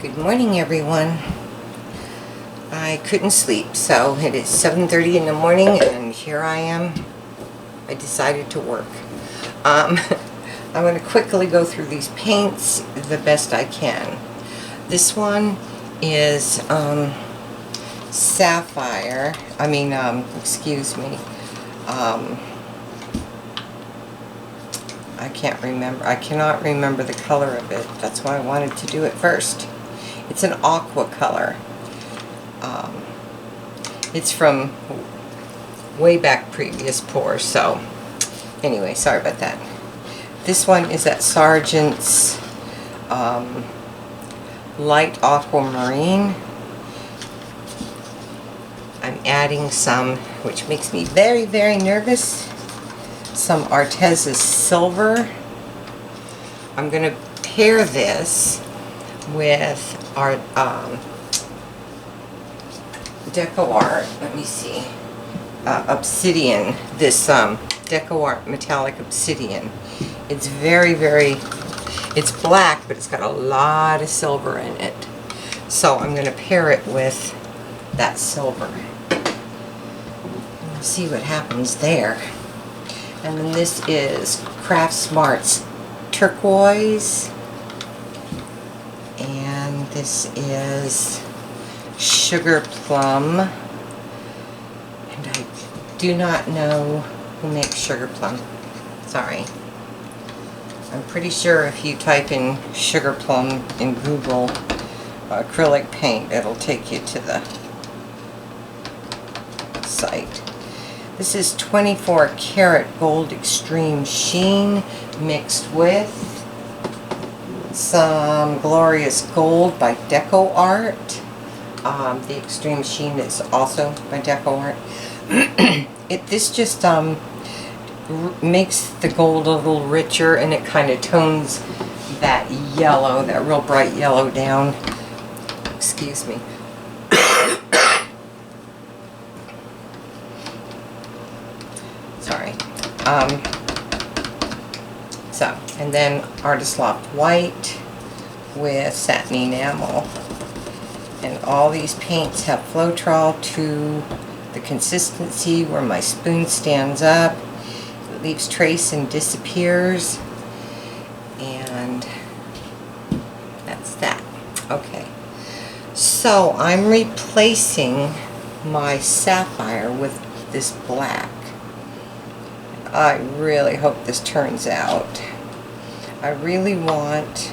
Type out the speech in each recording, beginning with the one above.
Good morning, everyone. I couldn't sleep, so it is 7:30 in the morning and here I am. I decided to work. I'm going to quickly go through these paints the best I can. This one is sapphire. Excuse me. I cannot remember the color of it. That's why I wanted to do it first. It's an aqua color. It's from way back previous pours, so anyway, sorry about that. This one is at Sargent's light aquamarine. I'm adding some, which makes me very, very nervous, some Artez's silver. I'm going to pair this with our Deco Art, let me see, Obsidian, this Deco Art metallic Obsidian. It's very, very, it's black, but it's got a lot of silver in it. So I'm going to pair it with that silver. We'll see what happens there. And then this is Craft Smart's turquoise. And this is sugar plum. And I do not know who makes sugar plum. Sorry. I'm pretty sure if you type in sugar plum in Google acrylic paint, it'll take you to the site. This is 24 karat gold extreme sheen mixed with some glorious gold by Deco Art. The extreme sheen is also by Deco Art. This just makes the gold a little richer, and it kind of tones that yellow, that real bright yellow down. Excuse me. Sorry. And then Artist Loft White with satin enamel. And all these paints have Floetrol to the consistency where my spoon stands up. It leaves trace and disappears. And that's that. Okay. So I'm replacing my sapphire with this black. I really hope this turns out. I really want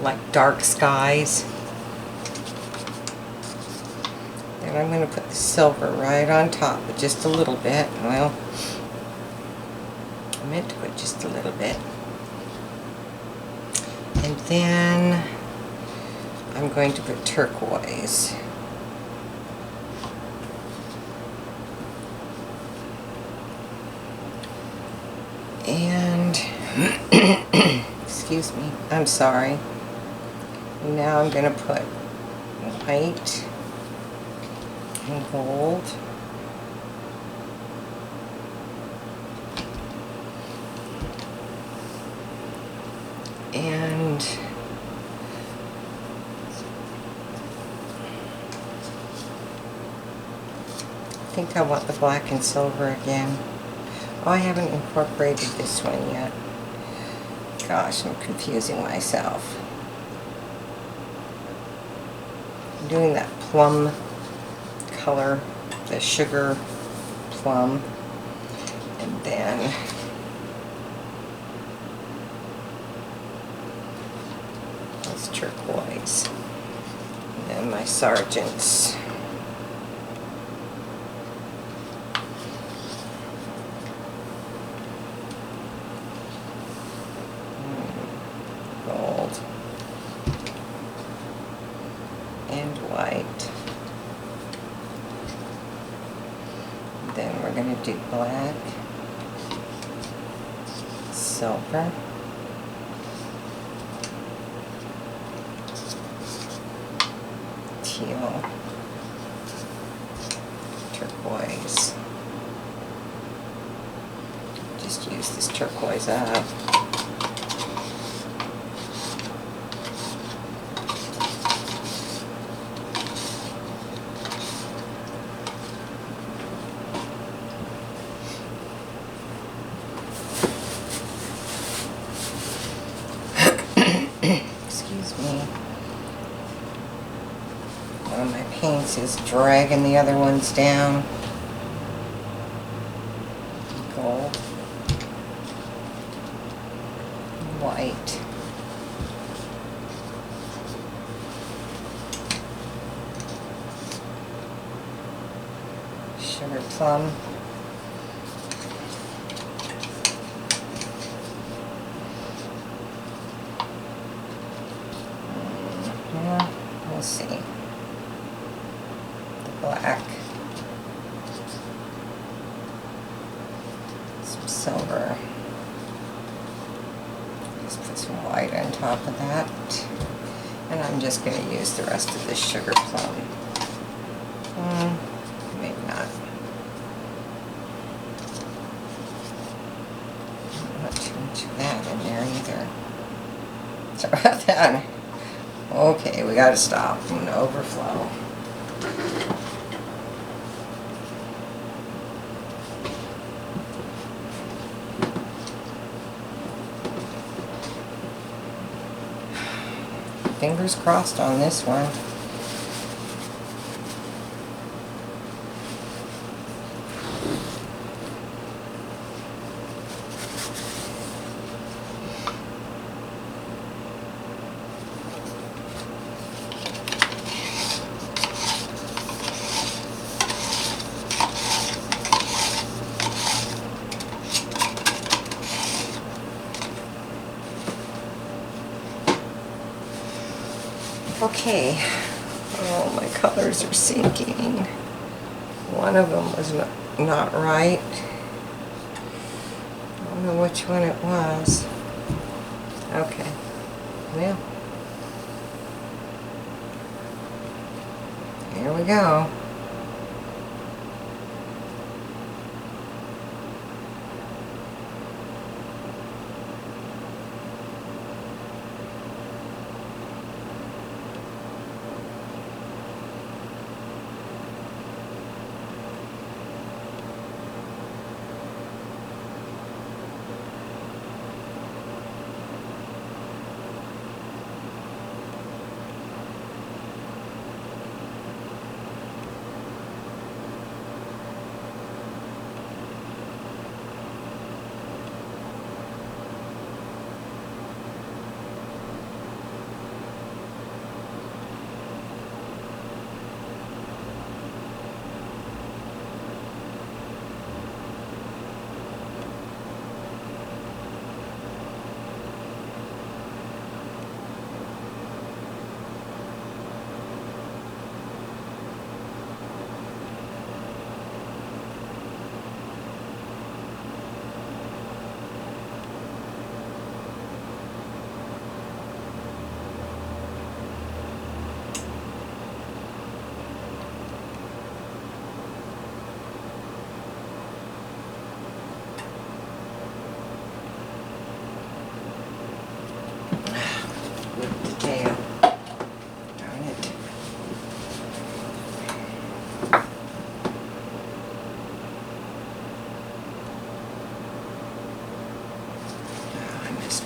like dark skies. And I'm going to put the silver right on top, but just a little bit. Well, I meant to put just a little bit. And then I'm going to put turquoise. And excuse me, I'm sorry. Now I'm going to put white and gold. And I think I want the black and silver again. Oh, I haven't incorporated this one yet. Gosh, I'm confusing myself. I'm doing that plum color, the sugar plum, and then that's turquoise. And then my Sargent's gold and white. Then we're going to do black, silver, teal, turquoise. Just use this turquoise up. Excuse me. One of my paints is dragging the other ones down. Gold. White. Sugar plum. Yeah, we'll see. The black. Some silver. Just put some white on top of that. And I'm just going to use the rest of this sugar plum. Maybe not. Not too much of that in there either. Sorry about that. Okay, we gotta stop. I'm gonna overflow. Fingers crossed on this one. Okay, oh, my colors are sinking. One of them was not right. I don't know which one it was. Okay, well, here we go.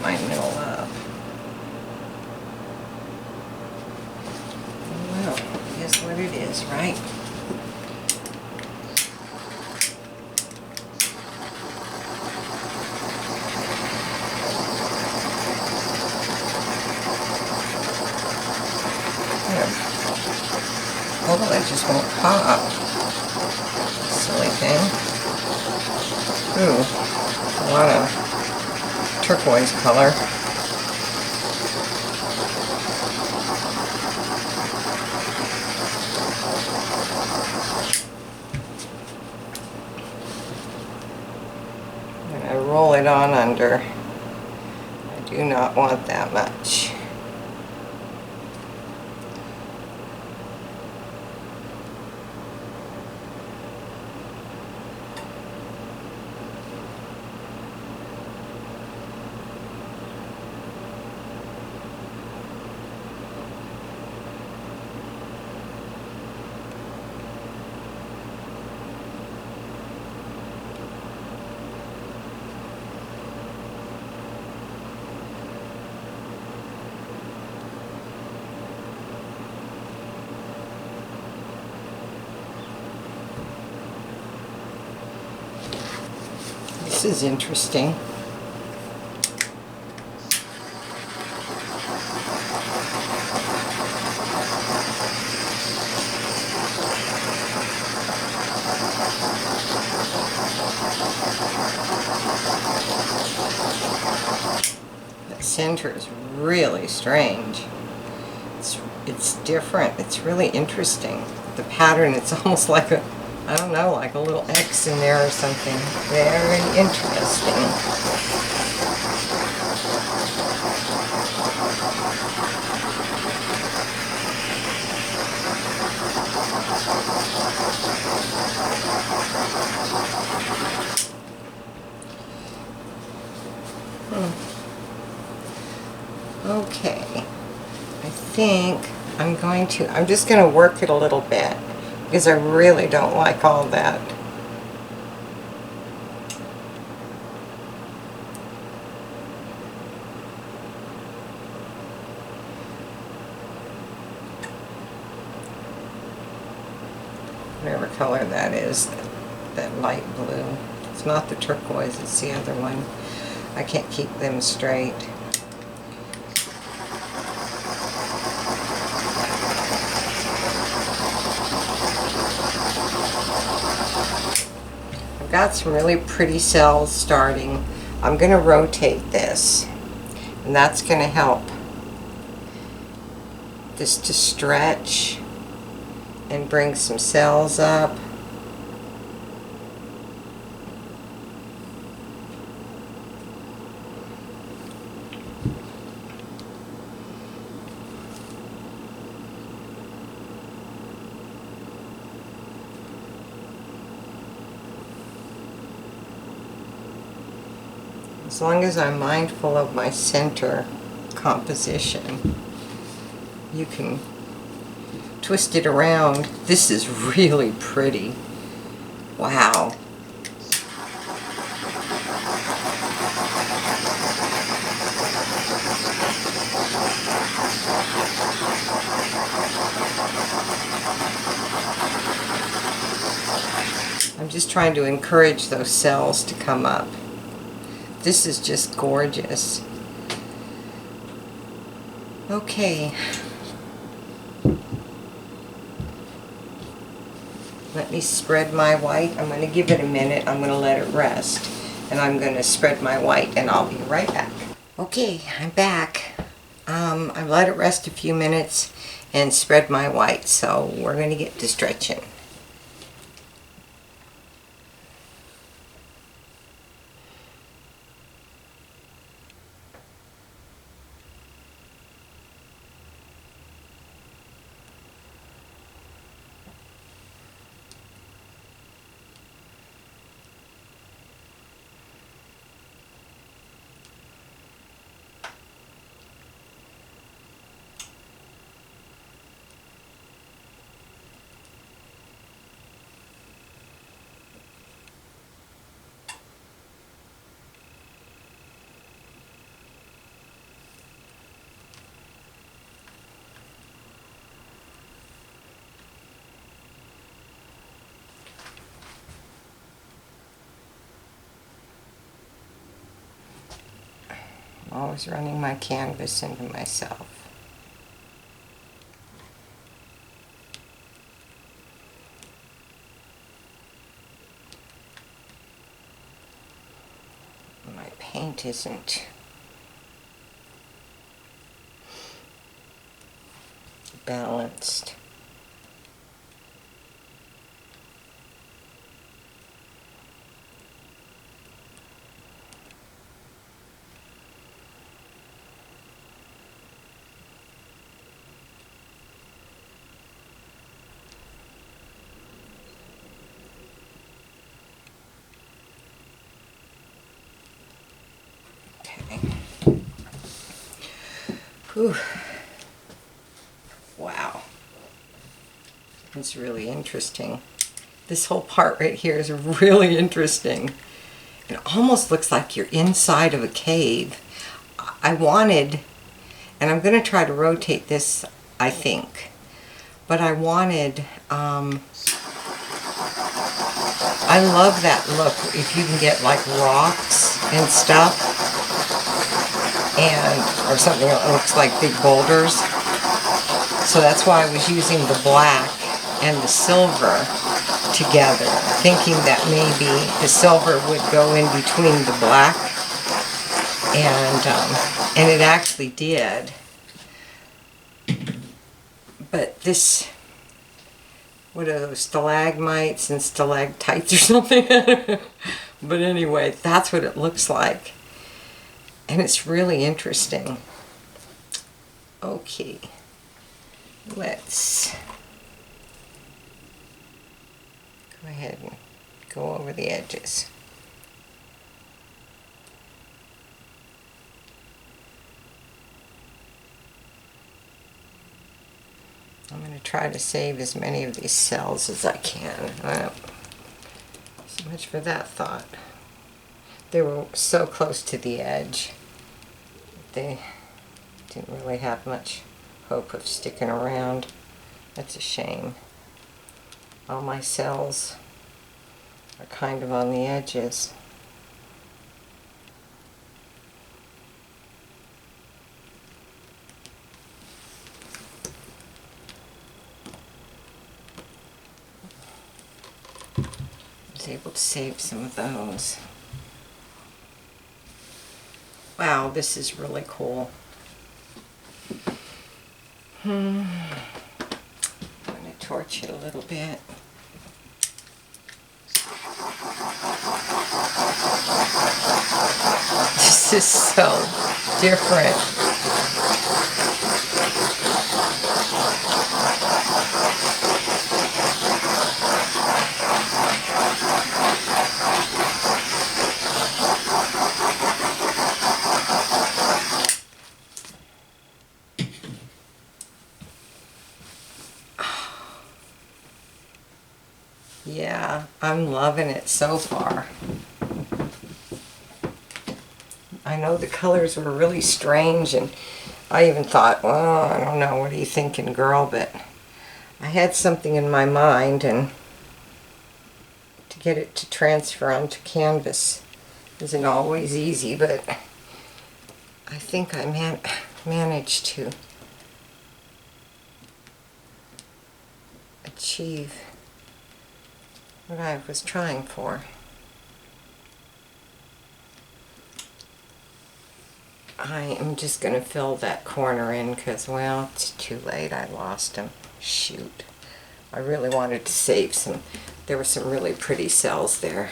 My middle up. Well, it is what it is, right? Oh, that just won't pop. Silly thing. Ooh, a lot of turquoise color. And I roll it on under. I do not want that much. this is interesting. The center is really strange. It's different. It's really interesting. The pattern, it's almost like a, I don't know, like a little X in there or something. Very interesting. Okay, I think I'm just going to work it a little bit because I really don't like all that. Whatever color that is, that light blue. It's not the turquoise, it's the other one. I can't keep them straight. I've got some really pretty cells starting. I'm going to rotate this, and that's going to help this to stretch and bring some cells up. As long as I'm mindful of my center composition, you can twist it around. This is really pretty. Wow. I'm just trying to encourage those cells to come up. This is just gorgeous. Okay. Let me spread my white. I'm going to give it a minute. I'm going to let it rest. And I'm going to spread my white and I'll be right back. Okay, I'm back. I've let it rest a few minutes and spread my white. So we're going to get to stretching. Always running my canvas into myself. My paint isn't balanced. Whew. Wow. It's really interesting. This whole part right here is really interesting. It almost looks like you're inside of a cave. I wanted, and I'm going to try to rotate this, I think, but I wanted I love that look. If you can get like rocks and stuff, or something that looks like big boulders. So that's why I was using the black and the silver together, thinking that maybe the silver would go in between the black, and it actually did. But this, what are those, stalagmites and stalactites or something? But anyway, that's what it looks like. And it's really interesting. Okay, let's go ahead and go over the edges. I'm going to try to save as many of these cells as I can. So much for that thought. They were so close to the edge. They didn't really have much hope of sticking around. That's a shame. All my cells are kind of on the edges. I was able to save some of those. Wow, this is really cool. I'm going to torch it a little bit. This is so different. Yeah, I'm loving it so far. I know the colors were really strange, and I even thought, well, I don't know, what are you thinking, girl? But I had something in my mind, and to get it to transfer onto canvas isn't always easy, but I think I managed to achieve what I was trying for. I am just going to fill that corner in because, well, it's too late. I lost them. Shoot. I really wanted to save some. There were some really pretty cells there.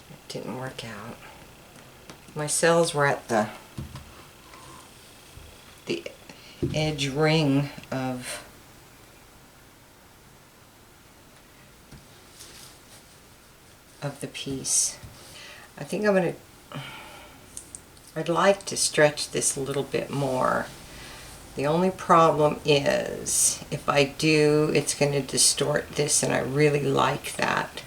It didn't work out. My cells were at the edge ring of the piece. I think I'm going to, I'd like to stretch this a little bit more. The only problem is, if I do, it's going to distort this, and I really like that.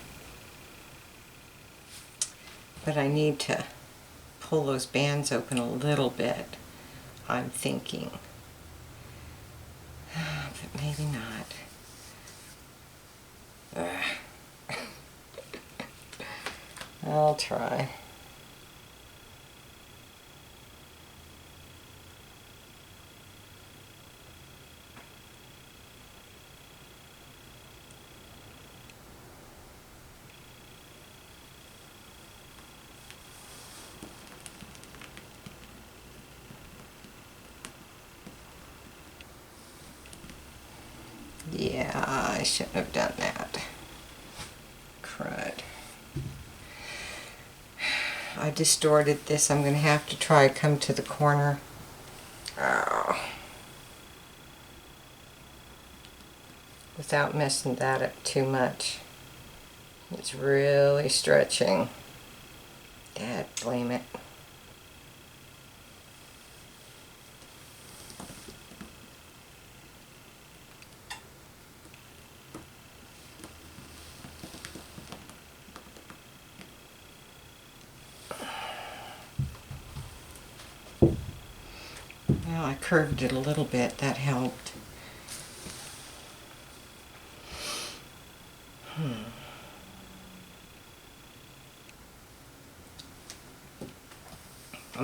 But I need to pull those bands open a little bit, I'm thinking. But maybe not. I'll try. Yeah, I shouldn't have done that. Crud. I distorted this. I'm going to have to try come to the corner. Oh. Without messing that up too much. It's really stretching. Dad, blame it. Well, I curved it a little bit. That helped.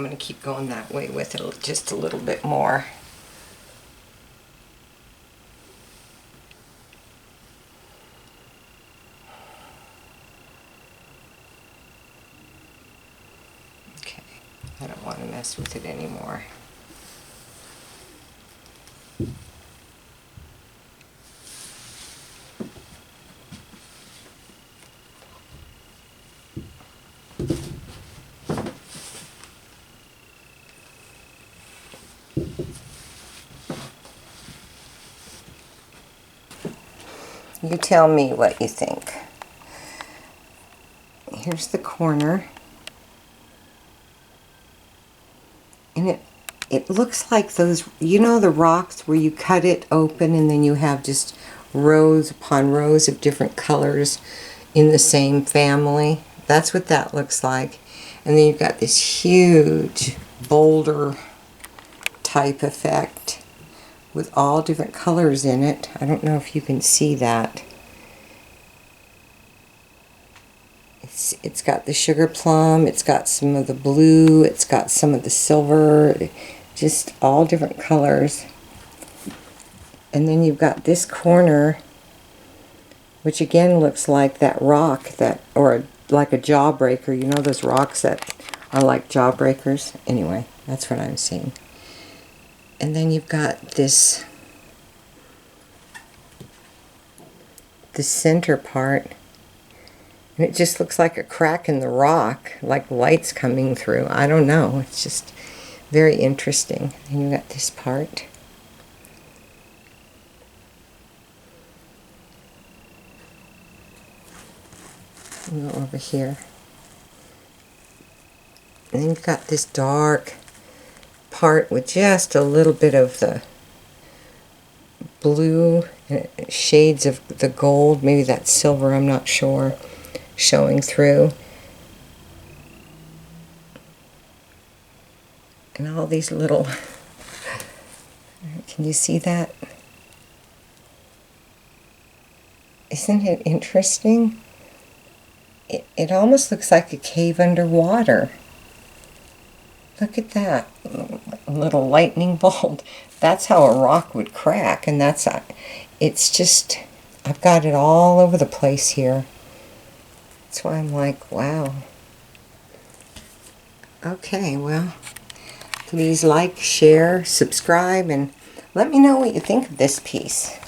I'm going to keep going that way with it just a little bit more. Okay, I don't want to mess with it anymore. You tell me what you think. Here's the corner. And it looks like those, you know, the rocks where you cut it open and then you have just rows upon rows of different colors in the same family. That's what that looks like. And then you've got this huge boulder type effect with all different colors in it. I don't know if you can see that. It's got the sugar plum, it's got some of the blue, it's got some of the silver, just all different colors. And then you've got this corner, which again looks like that rock that, or like a jawbreaker. You know those rocks that are like jawbreakers? Anyway, that's what I'm seeing. And then you've got this, the center part, and it just looks like a crack in the rock, like light's coming through. I don't know, it's just very interesting. And you've got this part. Go over here. And then you've got this dark part with just a little bit of the blue and shades of the gold, maybe that's silver, I'm not sure, showing through. And all these little, can you see that? Isn't it interesting? It almost looks like a cave underwater. Look at that little lightning bolt. That's how a rock would crack, and it's just, I've got it all over the place here. That's why I'm like, wow. Okay, well, please like, share, subscribe, and let me know what you think of this piece.